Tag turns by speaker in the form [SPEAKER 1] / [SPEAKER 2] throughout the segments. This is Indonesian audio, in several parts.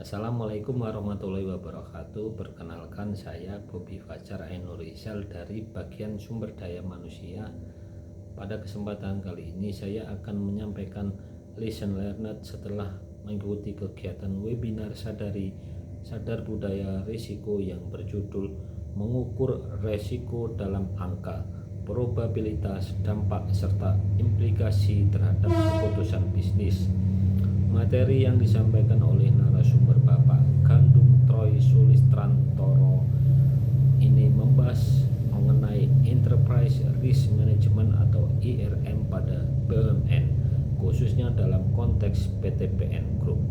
[SPEAKER 1] Assalamualaikum warahmatullahi wabarakatuh. Perkenalkan, saya Bobi Fajar Ainur Rizal dari bagian sumber daya manusia. Pada kesempatan kali ini saya akan menyampaikan lesson learned setelah mengikuti kegiatan webinar Sadar Budaya Risiko yang berjudul Mengukur Risiko dalam Angka, Probabilitas, Dampak, serta Implikasi terhadap Keputusan Bisnis. Materi yang disampaikan oleh narasumber Bapak Gandum Troy Sulistrantoro ini membahas mengenai Enterprise Risk Management atau ERM pada BUMN, khususnya dalam konteks PTPN Group,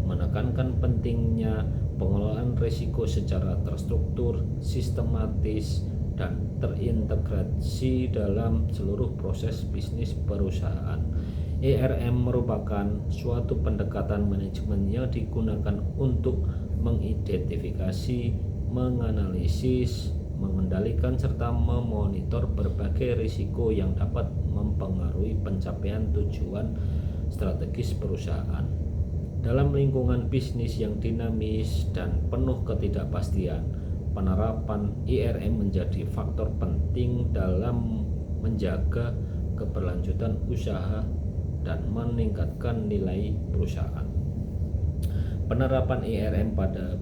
[SPEAKER 1] menekankan pentingnya pengelolaan risiko secara terstruktur, sistematis, dan terintegrasi dalam seluruh proses bisnis perusahaan. ERM merupakan suatu pendekatan manajemen yang digunakan untuk mengidentifikasi, menganalisis, mengendalikan, serta memonitor berbagai risiko yang dapat mempengaruhi pencapaian tujuan strategis perusahaan. Dalam lingkungan bisnis yang dinamis dan penuh ketidakpastian, penerapan ERM menjadi faktor penting dalam menjaga keberlanjutan usaha dan meningkatkan nilai perusahaan. Penerapan ERM pada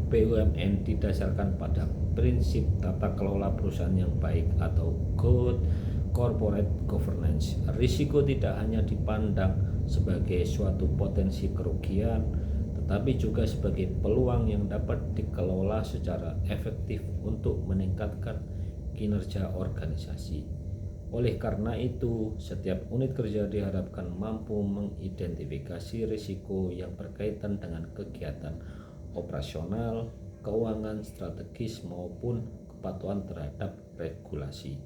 [SPEAKER 1] BUMN didasarkan pada prinsip tata kelola perusahaan yang baik atau Good Corporate Governance. Risiko tidak hanya dipandang sebagai suatu potensi kerugian, tetapi juga sebagai peluang yang dapat dikelola secara efektif untuk meningkatkan kinerja organisasi. Oleh karena itu, setiap unit kerja diharapkan mampu mengidentifikasi risiko yang berkaitan dengan kegiatan operasional, keuangan, strategis, maupun kepatuhan terhadap regulasi.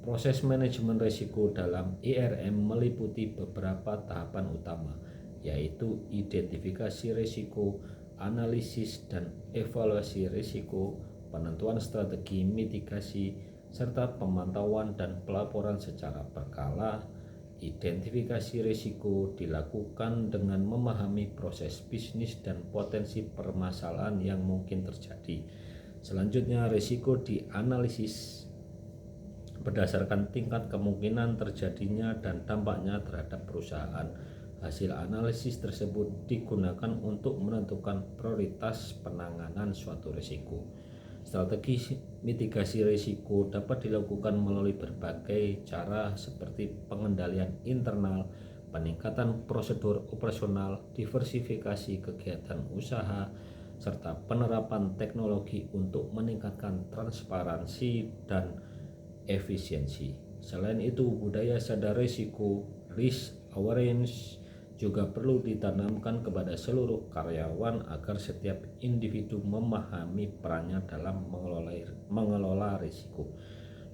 [SPEAKER 1] Proses manajemen risiko dalam ERM meliputi beberapa tahapan utama, yaitu identifikasi risiko, analisis dan evaluasi risiko, penentuan strategi mitigasi, serta pemantauan dan pelaporan secara berkala. Identifikasi risiko dilakukan dengan memahami proses bisnis dan potensi permasalahan yang mungkin terjadi. Selanjutnya, risiko dianalisis berdasarkan tingkat kemungkinan terjadinya dan dampaknya terhadap perusahaan. Hasil analisis tersebut digunakan untuk menentukan prioritas penanganan suatu risiko. Strategi mitigasi risiko dapat dilakukan melalui berbagai cara seperti pengendalian internal, peningkatan prosedur operasional, diversifikasi kegiatan usaha, serta penerapan teknologi untuk meningkatkan transparansi dan efisiensi. Selain itu, budaya sadar risiko, risk awareness, juga perlu ditanamkan kepada seluruh karyawan agar setiap individu memahami perannya dalam mengelola risiko.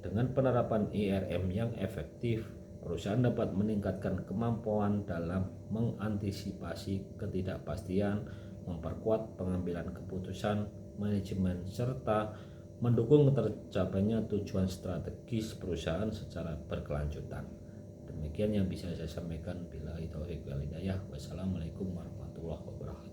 [SPEAKER 1] Dengan penerapan ERM yang efektif, perusahaan dapat meningkatkan kemampuan dalam mengantisipasi ketidakpastian, memperkuat pengambilan keputusan manajemen, serta mendukung tercapainya tujuan strategis perusahaan secara berkelanjutan. Demikian yang bisa saya sampaikan. Billahi taufiq wal hidayah. Wassalamualaikum warahmatullahi wabarakatuh.